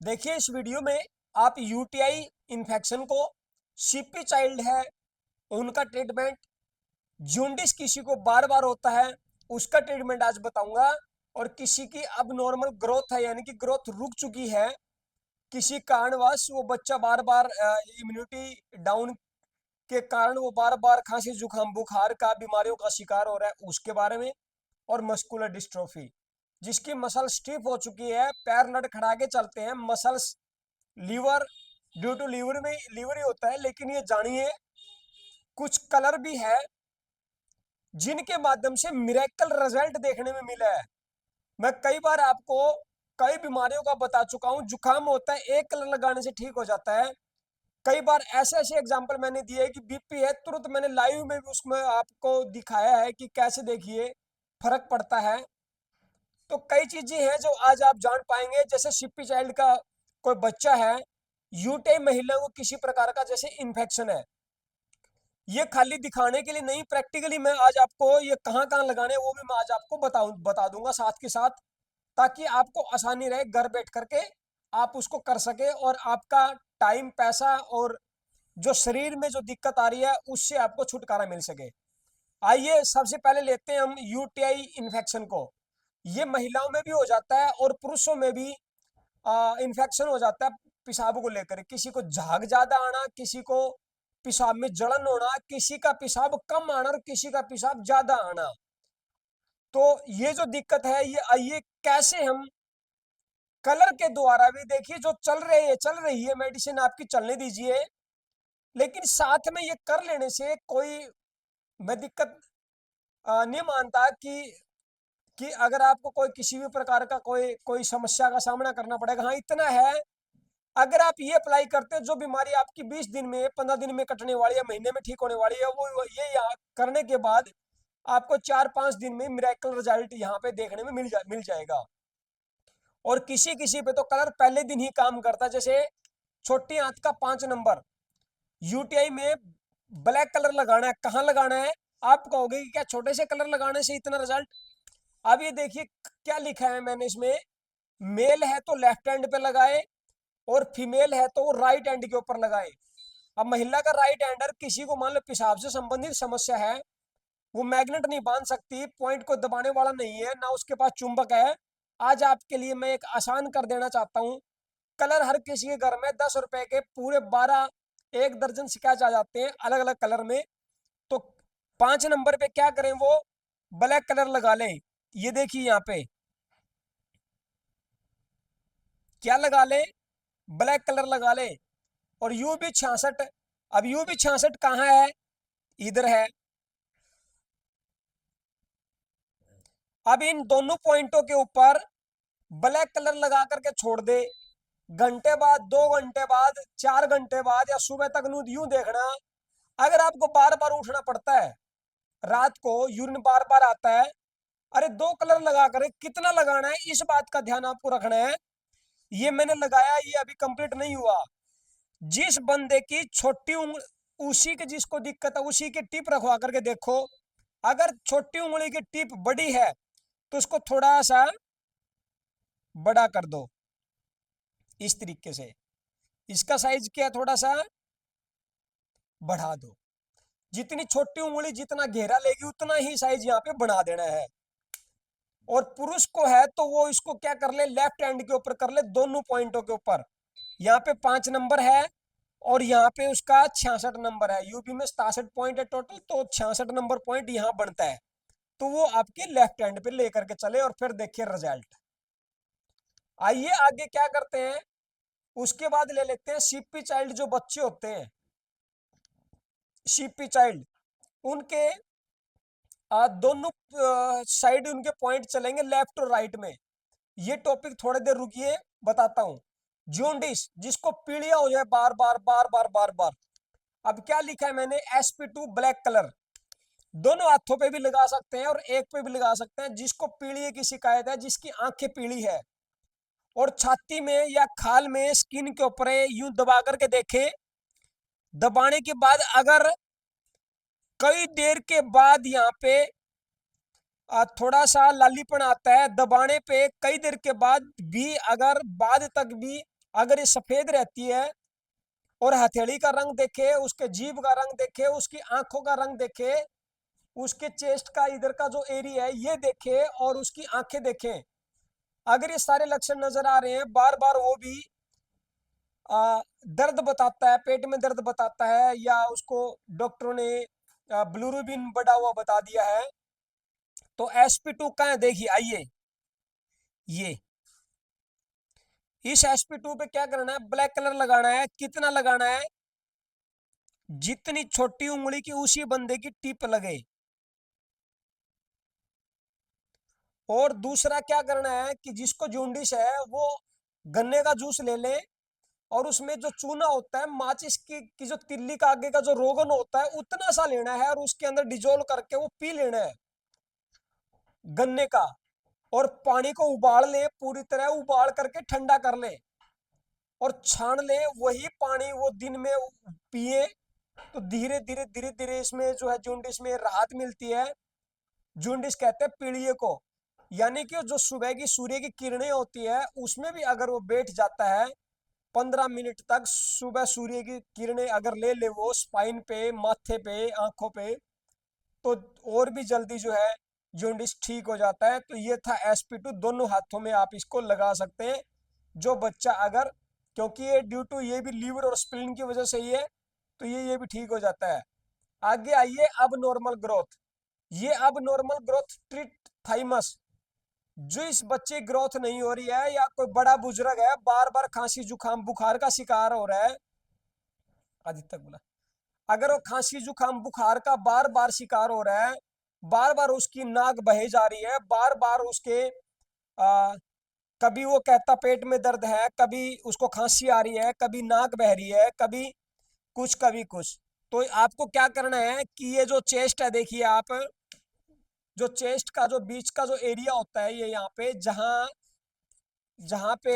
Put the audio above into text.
देखिए इस वीडियो में आप यूटीआई इन्फेक्शन को, सीपी चाइल्ड है उनका ट्रीटमेंट, जूंडिस किसी को बार बार होता है उसका ट्रीटमेंट आज बताऊंगा। और किसी की अब नॉर्मल ग्रोथ है यानी कि ग्रोथ रुक चुकी है, किसी कारणवश वो बच्चा बार बार इम्यूनिटी डाउन के कारण वो बार बार खांसी जुकाम बुखार का बीमारियों का शिकार हो रहा है उसके बारे में। और मस्कुलर डिस्ट्रोफी जिसकी मसल स्टिफ हो चुकी है, पैर लड़खड़ा के चलते हैं, muscles liver due to liver में लीवर ही होता है। लेकिन ये जानिए कुछ कलर भी है जिनके माध्यम से मिरेकल रिजल्ट देखने में मिला है। मैं कई बार आपको कई बीमारियों का बता चुका हूं, जुकाम होता है एक कलर लगाने से ठीक हो जाता है। कई बार ऐसे ऐसे एग्जाम्पल मैंने दिए कि बीपी है, तुरंत मैंने लाइव में भी उसमें आपको दिखाया है कि कैसे देखिए फर्क पड़ता है। तो कई चीजें हैं जो आज आप जान पाएंगे, जैसे शिप्पी चाइल्ड का कोई बच्चा है, यूटे महिला को किसी प्रकार का जैसे इन्फेक्शन है, ये खाली दिखाने के लिए नहीं, प्रैक्टिकली मैं आज आपको ये कहाँ कहाँ लगाने वो भी मैं आज आपको बता दूंगा साथ के साथ, ताकि आपको आसानी रहे घर बैठ करके आप उसको कर सके और आपका टाइम पैसा और जो शरीर में जो दिक्कत आ रही है उससे आपको छुटकारा मिल सके। आइए सबसे पहले लेते हैं हम यूटीआई इन्फेक्शन को। ये महिलाओं में भी हो जाता है और पुरुषों में भी इन्फेक्शन हो जाता है। पेशाब को लेकर किसी को झाग ज्यादा आना, किसी को पेशाब में जलन होना, किसी का पेशाब कम आना और किसी का पेशाब ज्यादा आना। तो ये जो दिक्कत है ये आइए कैसे हम कलर के द्वारा भी, देखिए जो चल रही है मेडिसिन आपकी चलने दीजिए, लेकिन साथ में ये कर लेने से कोई मैं दिक्कत नहीं मानता कि अगर आपको कोई किसी भी प्रकार का कोई कोई समस्या का सामना करना पड़ेगा। हाँ इतना है, अगर आप ये अप्लाई करते हो, जो बीमारी आपकी 20 दिन में 15 दिन में कटने वाली है, महीने में ठीक होने वाली है, वो ये यहाँ करने के बाद आपको 4-5 दिन में मिरेकल रिजल्ट यहाँ पे देखने में मिल जाएगा। और किसी किसी पे तो कलर पहले दिन ही काम करता है, जैसे छोटी आंत का 5 नंबर यूटीआई में ब्लैक कलर लगाना है, कहाँ लगाना है? आप कहोगे कि क्या छोटे से कलर लगाने से इतना रिजल्ट? अब ये देखिए क्या लिखा है मैंने इसमें, मेल है तो लेफ्ट हैंड पे लगाए और फीमेल है तो वो राइट हैंड के ऊपर लगाए। अब महिला का राइट हैंडर किसी को मान लो पेशाब से संबंधित समस्या है, वो मैग्नेट नहीं बांध सकती, पॉइंट को दबाने वाला नहीं है ना, उसके पास चुंबक है। आज आपके लिए मैं एक आसान कर देना चाहता हूँ। कलर हर किसी के घर में 10 रुपए के पूरे 12 एक दर्जन स्केच आ जाते हैं अलग अलग कलर में। तो 5 नंबर पे क्या करें, वो ब्लैक कलर लगा लें। ये देखिए यहाँ पे क्या लगा लें, ब्लैक कलर लगा लें। और यू भी 66, अब यू भी 66 कहाँ है? इधर है। अब इन दोनों पॉइंटों के ऊपर ब्लैक कलर लगा करके छोड़ दे। घंटे बाद, 2 घंटे बाद, 4 घंटे बाद या सुबह तक यूं देखना, अगर आपको बार बार उठना पड़ता है, रात को यूरिन बार बार आता है, अरे 2 कलर लगा कर कितना लगाना है इस बात का ध्यान आपको रखना है। ये मैंने लगाया, ये अभी कंप्लीट नहीं हुआ। जिस बंदे की छोटी उंगली, उसी के जिसको दिक्कत है उसी की टिप रखवा करके देखो। अगर छोटी उंगली की टिप बड़ी है तो उसको थोड़ा सा बड़ा कर दो, इस तरीके से। इसका साइज क्या है, थोड़ा सा बढ़ा दो। जितनी छोटी उंगली जितना घेरा लेगी उतना ही साइज यहाँ पे बना देना है। और पुरुष को है तो वो इसको क्या कर ले, लेफ्ट हैंड के ऊपर कर ले, दोनों पॉइंटों के ऊपर। यहाँ पे 5 नंबर है और यहाँ पे उसका 66 नंबर है। यूपी में 67 पॉइंट है टोटल, तो 66 नंबर पॉइंट यहाँ बनता है। तो वो आपके लेफ्ट हैंड पे लेकर के चले और फिर देखिए रिजल्ट। आइए आगे क्या करते हैं, उसके बाद ले लेते हैं सीपी चाइल्ड। जो बच्चे होते हैं सीपी चाइल्ड, उनके दोनों साइड उनके पॉइंट चलेंगे लेफ्ट और राइट में। ये टॉपिक थोड़ी देर रुकिए, बताता हूं। जॉन्डिस जिसको पीलिया हो जाए बार बार बार बार बार बार। अब क्या लिखा है मैंने, sp2 ब्लैक कलर दोनों हाथों पे भी लगा सकते हैं और एक पे भी लगा सकते हैं। जिसको पीलिए की शिकायत है, जिसकी आंखें पीली है, और छाती में या खाल में स्किन के ऊपर यूं दबा करके देखे, दबाने के बाद अगर कई देर के बाद यहाँ पे थोड़ा सा लालीपन आता है, दबाने पे कई देर के बाद भी अगर बाद तक भी अगर ये सफेद रहती है और हथेली का रंग देखे, उसके जीभ का रंग देखे, उसकी आंखों का रंग देखे, उसके चेस्ट का इधर का जो एरिया है ये देखे और उसकी आंखें देखें, अगर ये सारे लक्षण नजर आ रहे हैं, बार बार वो भी दर्द बताता है, पेट में दर्द बताता है, या उसको डॉक्टरों ने ब्लूरुबिन बढ़ा हुआ बता दिया है, तो sp2 कहाँ है देखिए, आइए ये इस sp2 पे क्या करना है, ब्लैक कलर लगाना है। कितना लगाना है, जितनी छोटी उंगली की उसी बंदे की टिप लगे। और दूसरा क्या करना है कि जिसको जूंडिस है वो गन्ने का जूस ले ले, और उसमें जो चूना होता है, माचिस की जो तिल्ली का आगे का जो रोगन होता है उतना सा लेना है, और उसके अंदर डिजोल्व करके वो पी लेना है गन्ने का। और पानी को उबाल ले, पूरी तरह उबाल करके ठंडा कर ले और छान ले, वही पानी वो दिन में पिए, तो धीरे धीरे धीरे धीरे इसमें जो है जूंडिस में राहत मिलती है। जूंडिस कहते हैं पीलिए को, यानी कि जो सुबह की सूर्य की किरणें होती है उसमें भी अगर वो बैठ जाता है 15 मिनट तक, सुबह सूर्य की किरणें अगर ले ले वो स्पाइन पे, माथे पे, आंखों पे, तो और भी जल्दी जो है जॉन्डिस ठीक हो जाता है। तो ये था sp2, दोनों हाथों में आप इसको लगा सकते हैं। जो बच्चा अगर, क्योंकि ये ड्यू टू ये भी लीवर और स्प्लीन की वजह से ही है, तो ये भी ठीक हो जाता है। आगे आइए, अब नॉर्मल ग्रोथ। ये अब नॉर्मल ग्रोथ ट्रीट थाइमस, जो इस बच्चे ग्रोथ नहीं हो रही है, या कोई बड़ा बुजुर्ग है बार बार खांसी जुकाम बुखार का शिकार हो रहा है, आदित्य तक बोला, अगर वो खांसी जुकाम बुखार का बार बार शिकार हो रहा है, बार बार उसकी नाक बहे जा रही है, बार बार उसके कभी वो कहता पेट में दर्द है, कभी उसको खांसी आ रही है, कभी नाक बह रही है, कभी कुछ, तो आपको क्या करना है कि ये जो चेस्ट है देखिए आप, जो चेस्ट का जो बीच का जो एरिया होता है, ये यहाँ पे जहां जहां पे